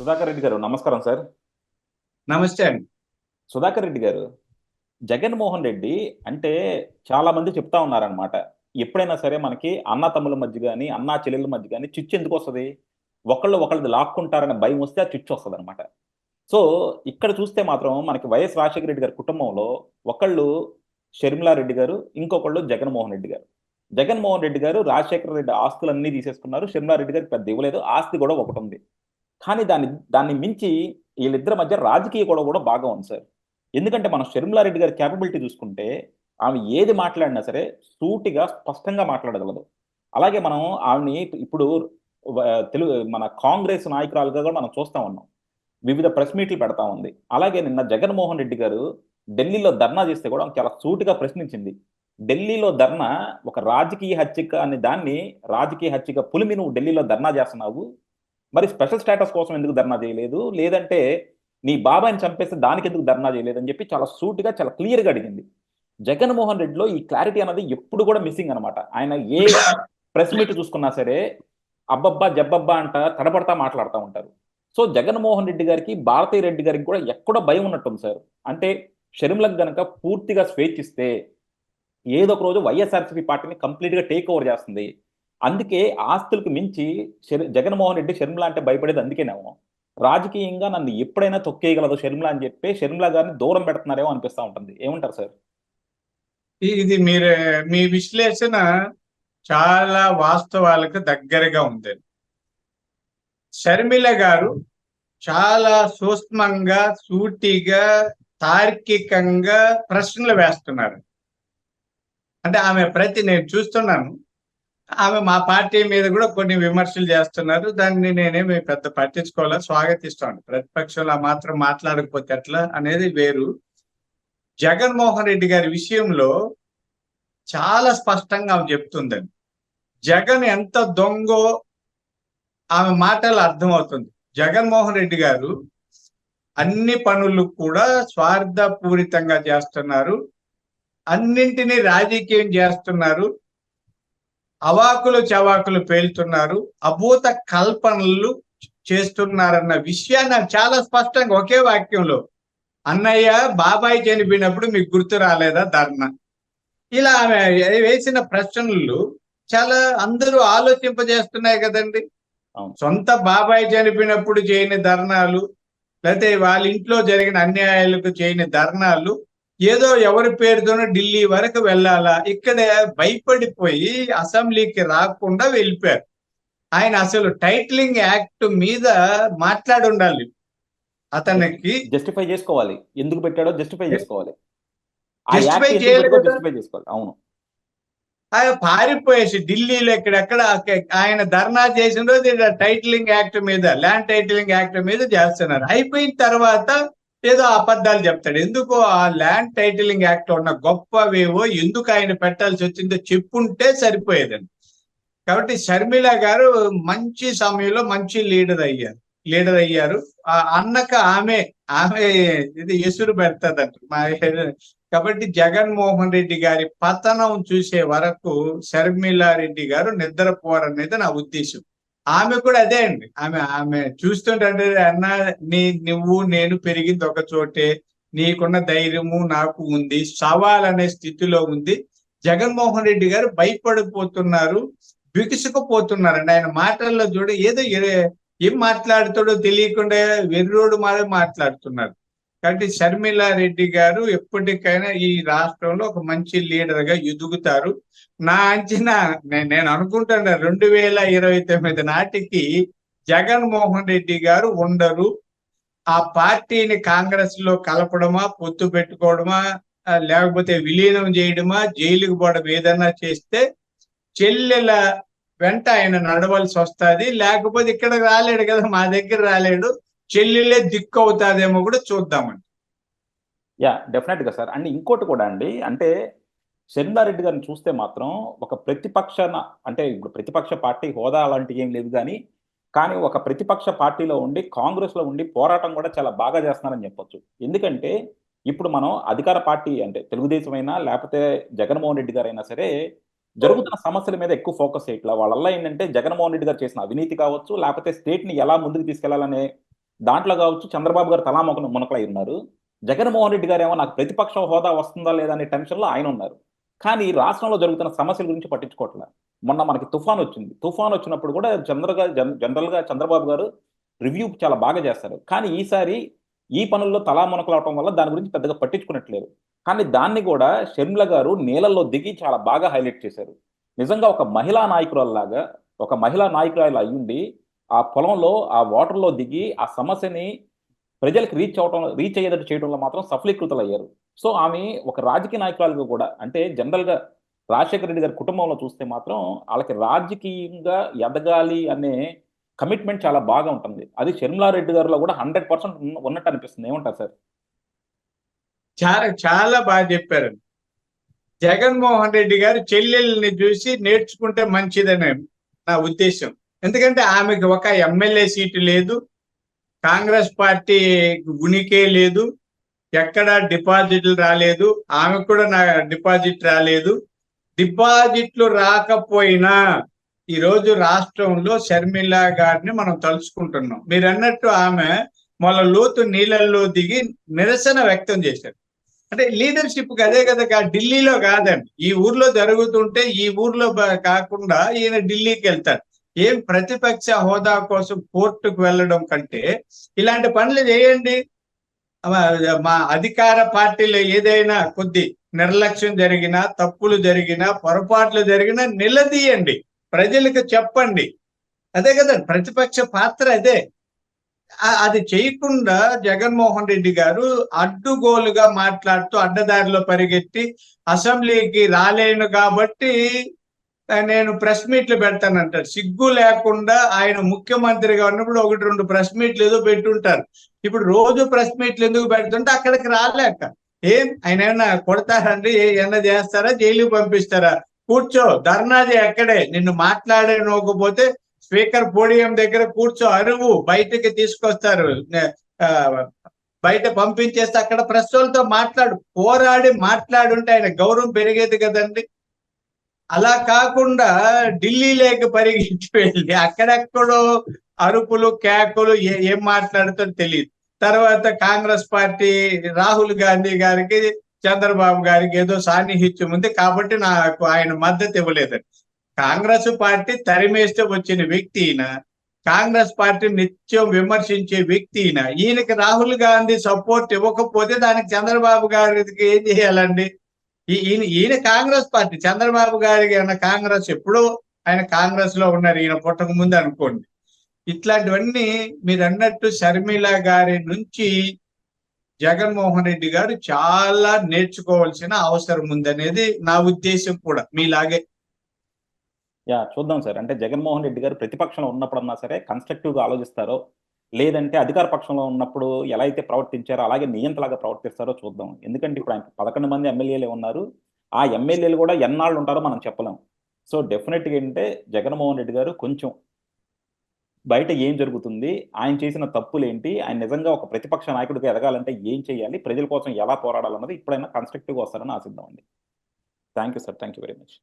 సుధాకర్ రెడ్డి గారు నమస్కారం సార్. నమస్తే అండి. సుధాకర్ రెడ్డి గారు, జగన్మోహన్ రెడ్డి అంటే చాలా మంది చెప్తా ఉన్నారనమాట. ఎప్పుడైనా సరే మనకి అన్న తమ్ముల మధ్య కానీ అన్నా చెల్లెల మధ్య కానీ చిచ్చు ఎందుకు వస్తుంది? ఒకళ్ళు ఒకళ్ళది లాక్కుంటారనే భయం వస్తే ఆ చిచ్చు వస్తుంది అనమాట. సో ఇక్కడ చూస్తే మాత్రం మనకి వైఎస్ రాజశేఖర రెడ్డి గారి కుటుంబంలో ఒకళ్ళు షర్మిలారెడ్డి గారు, ఇంకొకళ్ళు జగన్మోహన్ రెడ్డి గారు. జగన్మోహన్ రెడ్డి గారు రాజశేఖర రెడ్డి ఆస్తులన్నీ తీసేసుకున్నారు. షర్మిలారెడ్డి గారికి పెద్ద ఇవ్వలేదు, ఆస్తి కూడా ఒకటి ఉంది. కానీ దాన్ని దాన్ని మించి వీళ్ళిద్దరి మధ్య రాజకీయ గొడవ కూడా బాగా ఉంది సార్. ఎందుకంటే మనం షర్మిలారెడ్డి గారి క్యాపబిలిటీ చూసుకుంటే ఆమె ఏది మాట్లాడినా సరే సూటిగా స్పష్టంగా మాట్లాడగలదు. అలాగే మనం ఆమెని ఇప్పుడు తెలుగు మన కాంగ్రెస్ నాయకురాలుగా కూడా మనం చూస్తా ఉన్నాం. వివిధ ప్రెస్ మీట్లు పెడతా ఉంది. అలాగే నిన్న జగన్మోహన్ రెడ్డి గారు ఢిల్లీలో ధర్నా చేస్తే కూడా ఆమె చాలా సూటిగా ప్రశ్నించింది. ఢిల్లీలో ధర్నా ఒక రాజకీయ హత్యక అని దాన్ని రాజకీయ హత్యగా పులిమి నువ్వు ఢిల్లీలో ధర్నా చేస్తున్నావు, మరి స్పెషల్ స్టేటస్ కోసం ఎందుకు ధర్నా చేయలేదు, లేదంటే నీ బాబాయిని చంపేస్తే దానికి ఎందుకు ధర్నా చేయలేదు అని చెప్పి చాలా సూటిగా చాలా క్లియర్గా అడిగింది. జగన్మోహన్ రెడ్డిలో ఈ క్లారిటీ అనేది ఎప్పుడు కూడా మిస్సింగ్ అనమాట. ఆయన ఏ ప్రెస్ మీట్ చూసుకున్నా సరే అబ్బబ్బా జబ్బబ్బా అంట తడబడతా మాట్లాడుతూ ఉంటారు. సో జగన్మోహన్ రెడ్డి గారికి భారతీ రెడ్డి గారికి కూడా ఎక్కడో భయం ఉన్నట్టుంది సార్. అంటే షర్మిలకు గనక పూర్తిగా స్వేచ్ఛిస్తే ఏదో ఒక రోజు వైఎస్ఆర్సీపీ పార్టీని కంప్లీట్ గా టేక్ ఓవర్ చేస్తుంది. అందుకే ఆస్తులకు మించి జగన్మోహన్ రెడ్డి షర్మిల అంటే భయపడేది అందుకేనేమో. రాజకీయంగా నన్ను ఎప్పుడైనా తొక్కేయగలదు షర్మిల అని చెప్పి షర్మిల గారిని దూరం పెడుతున్నారేమో అనిపిస్తా ఉంటుంది. ఏమంటారు సార్? ఇది మీ విశ్లేషణ చాలా వాస్తవాలకు దగ్గరగా ఉంది. షర్మిల గారు చాలా సూక్ష్మంగా, సూటిగా, తార్కికంగా ప్రశ్నలు వేస్తున్నారు. అంటే నేను చూస్తున్నాను. ఆమె మా పార్టీ మీద కూడా కొన్ని విమర్శలు చేస్తున్నారు. దాన్ని నేనేమి పెద్ద పట్టించుకోవాలా, స్వాగతిస్తాను. ప్రతిపక్షంలో మాత్రం మాట్లాడకపోతే ఎట్లా అనేది వేరు. జగన్మోహన్ రెడ్డి గారి విషయంలో చాలా స్పష్టంగా ఆమె చెప్తుందండి. జగన్ ఎంత దొంగో ఆమె మాటలు అర్థమవుతుంది. జగన్మోహన్ రెడ్డి గారు అన్ని పనులు కూడా స్వార్థపూరితంగా చేస్తున్నారు, అన్నింటినీ రాజకీయం చేస్తున్నారు, అవాకులు చవాకులు పేలుతున్నారు, అభూత కల్పనలు చేస్తున్నారన్న విషయాన్ని చాలా స్పష్టంగా ఒకే వాక్యంలో, అన్నయ్య బాబాయ్ చనిపోయినప్పుడు మీకు గుర్తు రాలేదా ధర్నా, ఇలా ఆమె వేసిన ప్రశ్నలు చాలా అందరూ ఆలోచింపజేస్తున్నాయి కదండి. సొంత బాబాయ్ చనిపోయినప్పుడు చేయని ధర్నాలు, లేకపోతే వాళ్ళ ఇంట్లో జరిగిన అన్యాయాలకు చేయని ధర్నాలు, ఏదో ఎవరి పేరుతోనో ఢిల్లీ వరకు వెళ్ళాలా, ఇక్కడ భయపడిపోయి అసెంబ్లీకి రాకుండా వెళ్ళిపోయారు. ఆయన అసలు టైటిలింగ్ యాక్ట్ మీద మాట్లాడి ఉండాలి. అతనికి జస్టిఫై చేసుకోవాలి, ఎందుకు పెట్టాడో జస్టిఫై చేసుకోవాలి. జస్టిఫై చేయాలి కదా. జస్టిఫై చేసుకోవాలి. అవును. ఆయన పారిపోయేసి ఢిల్లీలో ఎక్కడెక్కడ ఆయన ధర్నా చేసిన రోజు టైటిలింగ్ యాక్ట్ మీద, ల్యాండ్ టైటిలింగ్ యాక్ట్ మీద చేస్తున్నారు. అయిపోయిన తర్వాత ఏదో అబద్ధాలు చెప్తాడు. ఎందుకు ఆ ల్యాండ్ టైటిలింగ్ యాక్ట్ ఉన్న గొప్పవేవో ఎందుకు ఆయన పెట్టాల్సి వచ్చిందో చెప్పుంటే సరిపోయేదండి. కాబట్టి షర్మిల గారు మంచి సమయంలో మంచి లీడర్ అయ్యారు. ఆ అన్నక ఆమె ఆమె ఇది ఎసురు పెడతాదంట. కాబట్టి జగన్మోహన్ రెడ్డి గారి పతనం చూసే వరకు షర్మిలారెడ్డి గారు నిద్రపోరనేది నా ఉద్దేశం. ఆమె కూడా అదే అండి. ఆమె చూస్తుంటే అన్న, నువ్వు నేను పెరిగింది ఒక చోటే, నీకున్న ధైర్యము నాకు ఉంది, సవాల్ అనే స్థితిలో ఉంది. జగన్మోహన్ రెడ్డి గారు భయపడిపోతున్నారు, బిగుసుకుపోతున్నారండి. ఆయన మాటల్లో చూడ ఏదో ఏం మాట్లాడుతాడో తెలియకుండా వెర్రోడు మాట్లాడుతున్నారు. కాబట్టి షర్మిలారెడ్డి గారు ఎప్పటికైనా ఈ రాష్ట్రంలో ఒక మంచి లీడర్ గా ఎదుగుతారు. నా అంచనా, నేను అనుకుంటున్నా 2029 నాటికి జగన్మోహన్ రెడ్డి గారు ఉండరు. ఆ పార్టీని కాంగ్రెస్ లో కలపడమా, పొత్తు పెట్టుకోవడమా, లేకపోతే విలీనం చేయడమా, జైలుకు పోవడం ఏదన్నా చేస్తే చెల్లెల వెంట ఆయన నడవలసి వస్తుంది. లేకపోతే ఇక్కడ రాలేడు కదా, మా దగ్గర రాలేడు, చెల్లెలే దిక్కు అవుతాదేమో కూడా చూద్దామండి. యా, డెఫినెట్ గా సార్. అండ్ ఇంకోటి కూడా అండి, అంటే షర్మిలారెడ్డి గారిని చూస్తే మాత్రం ఒక అంటే ఇప్పుడు ప్రతిపక్ష పార్టీ హోదా అలాంటివి ఏం లేదు, కానీ ఒక ప్రతిపక్ష పార్టీలో ఉండి కాంగ్రెస్ లో ఉండి పోరాటం కూడా చాలా బాగా చేస్తున్నారని చెప్పొచ్చు. ఎందుకంటే ఇప్పుడు మనం అధికార పార్టీ అంటే తెలుగుదేశం అయినా లేకపోతే జగన్మోహన్ రెడ్డి గారు అయినా సరే జరుగుతున్న సమస్యల మీద ఎక్కువ ఫోకస్ చేయట్లా. వాళ్ళల్లో ఏంటంటే జగన్మోహన్ రెడ్డి గారు చేసిన అవినీతి కావచ్చు, లేకపోతే స్టేట్ ని ఎలా ముందుకు తీసుకెళ్లాలనే దాంట్లో కావచ్చు చంద్రబాబు గారు తలా మునకలై ఉన్నారు. జగన్మోహన్ రెడ్డి గారు ఏమో నాకు ప్రతిపక్ష హోదా వస్తుందా లేదా అనే టెన్షన్లో ఆయన ఉన్నారు. కానీ రాష్ట్రంలో జరుగుతున్న సమస్యల గురించి పట్టించుకోవట్లే. మొన్న మనకి తుఫాన్ వచ్చింది. తుఫాన్ వచ్చినప్పుడు కూడా జనరల్గా చంద్రబాబు గారు రివ్యూ చాలా బాగా చేస్తారు. కానీ ఈసారి ఈ పనుల్లో తలా మునకలవటం వల్ల దాని గురించి పెద్దగా పట్టించుకున్నట్లేదు. కానీ దాన్ని కూడా షర్మిల గారు నీళ్ళల్లో దిగి చాలా బాగా హైలైట్ చేశారు. నిజంగా ఒక మహిళా నాయకురాల్లాగా, ఒక మహిళా నాయకురాలు అయ్యుండి ఆ పొలంలో ఆ వాటర్‌లో దిగి ఆ సమస్యని ప్రజలకి రీచ్ అయ్యేటట్టు చేయడంలో మాత్రం సఫలీకృతులయ్యారు. సో, ఆమె ఒక రాజకీయ నాయకురాలుగా కూడా అంటే జనరల్‌గా రాజశేఖర రెడ్డి గారి కుటుంబంలో చూస్తే మాత్రం ఆళ్ళకి రాజకీయంగా ఎదగాలి అనే కమిట్మెంట్ చాలా బాగా ఉంటుంది. అది షర్మిలారెడ్డి గారిలో కూడా 100% ఉన్నట్టు అనిపిస్తుంది. ఏమంటారు సార్? చాలా చాలా బాగా చెప్పారు. జగన్మోహన్ రెడ్డి గారు చెల్లెల్ని చూసి నేర్చుకుంటే మంచిదని నా ఉద్దేశం. ఎందుకంటే ఆమెకి ఒక ఎమ్మెల్యే సీటు లేదు. కాంగ్రెస్ పార్టీ ఉనికే లేదు. ఎక్కడ డిపాజిట్లు రాలేదు. ఆమెకు కూడా నా డిపాజిట్ రాలేదు. డిపాజిట్లు రాకపోయినా ఈరోజు రాష్ట్రంలో షర్మిల గారిని మనం తలుచుకుంటున్నాం. మీరు అన్నట్టు ఆమె మొన్న లోతు నీళ్ళల్లో దిగి నిరసన వ్యక్తం చేశారు. అంటే లీడర్షిప్ అదే కదా, ఢిల్లీలో కాదండి, ఈ ఊర్లో జరుగుతుంటే ఈ ఊర్లో కాకుండా ఈయన ఢిల్లీకి వెళ్తాడు. ఏం ప్రతిపక్ష హోదా కోసం కోర్టుకు వెళ్ళడం కంటే ఇలాంటి పనులు చేయండి. మా అధికార పార్టీలో ఏదైనా కొద్ది నిర్లక్ష్యం జరిగినా, తప్పులు జరిగినా, పొరపాట్లు జరిగినా నిలదీయండి, ప్రజలకు చెప్పండి. అదే కదా ప్రతిపక్ష పాత్ర, అదే. అది చేయకుండా జగన్మోహన్ రెడ్డి గారు అడ్డుగోలుగా మాట్లాడుతూ అడ్డదారిలో పరిగెత్తి అసెంబ్లీకి రాలేను కాబట్టి నేను ప్రెస్ మీట్లు పెడతానంటారు. సిగ్గు లేకుండా ఆయన ముఖ్యమంత్రిగా ఉన్నప్పుడు 1-2 ప్రెస్ మీట్లు ఏదో పెట్టుంటారు. ఇప్పుడు రోజు ప్రెస్ మీట్లు ఎందుకు పెడుతుంటే అక్కడికి రాలేక. ఏం ఆయన ఏమన్నా కొడతారండి, ఏమన్నా చేస్తారా, జైలుకి పంపిస్తారా? కూర్చో, ధర్నాది అక్కడే. నిన్ను మాట్లాడకపోతే స్పీకర్ పోడియం దగ్గర కూర్చో, అరువు, బయటకి తీసుకొస్తారు, బయట పంపించేస్తే అక్కడ ప్రెస్ వాళ్ళతో మాట్లాడు, పోరాడి మాట్లాడుంటే ఆయన గౌరవం పెరిగేది కదండి. అలా కాకుండా ఢిల్లీలోకి పరిగెత్తి వెళ్ళి అక్కడెక్కడో అరుపులు కేకలు ఏం మాట్లాడుతారో తెలియదు. తర్వాత కాంగ్రెస్ పార్టీ రాహుల్ గాంధీ గారికి చంద్రబాబు గారికి ఏదో సాన్నిహిత్యం ఉంది కాబట్టి నాకు ఆయన మద్దతు ఇవ్వలేదని. కాంగ్రెస్ పార్టీ తరిమేస్తే వచ్చిన వ్యక్తి ఈయన. కాంగ్రెస్ పార్టీ నిత్యం విమర్శించే వ్యక్తి ఈయన. ఈయనకి రాహుల్ గాంధీ సపోర్ట్ ఇవ్వకపోతే దానికి చంద్రబాబు గారికి ఏం చేయాలండి? ఈయన కాంగ్రెస్ పార్టీ, చంద్రబాబు గారికి అన్న కాంగ్రెస్ ఎప్పుడో ఆయన కాంగ్రెస్ లో ఉన్నారు, ఈయన పుట్టక ముందు అనుకోండి. ఇట్లాంటివన్నీ మీరు అన్నట్టు షర్మిల గారి నుంచి జగన్మోహన్ రెడ్డి గారు చాలా నేర్చుకోవాల్సిన అవసరం ఉందనేది నా ఉద్దేశం కూడా మీలాగే. చూద్దాం సార్. అంటే జగన్మోహన్ రెడ్డి గారు ప్రతిపక్షంలో ఉన్నప్పుడన్నా సరే కన్స్ట్రక్టివ్‌గా ఆలోచిస్తారో, లేదంటే అధికార పక్షంలో ఉన్నప్పుడు ఎలా అయితే ప్రవర్తించారో అలాగే నియంతలాగా ప్రవర్తిస్తారో చూద్దాం. ఎందుకంటే ఇప్పుడు ఆయనకి 11 మంది ఎమ్మెల్యేలే ఉన్నారు. ఆ ఎమ్మెల్యేలు కూడా ఎన్నాళ్ళు ఉంటారో మనం చెప్పలేం. సో, డెఫినిట్‌గా ఏంటంటే జగన్మోహన్ రెడ్డి గారు కొంచెం బయట ఏం జరుగుతుంది? ఆయన చేసిన తప్పులేంటి? ఆయన నిజంగా ఒక ప్రతిపక్ష నాయకుడిగా ఎదగాలంటే ఏం చేయాలి? ప్రజల కోసం ఎలా పోరాడాలన్నది ఇప్పుడైనా కన్స్ట్రక్టివ్‌గా వస్తారని ఆశిద్దామండి. Thank you sir. Thank you very much.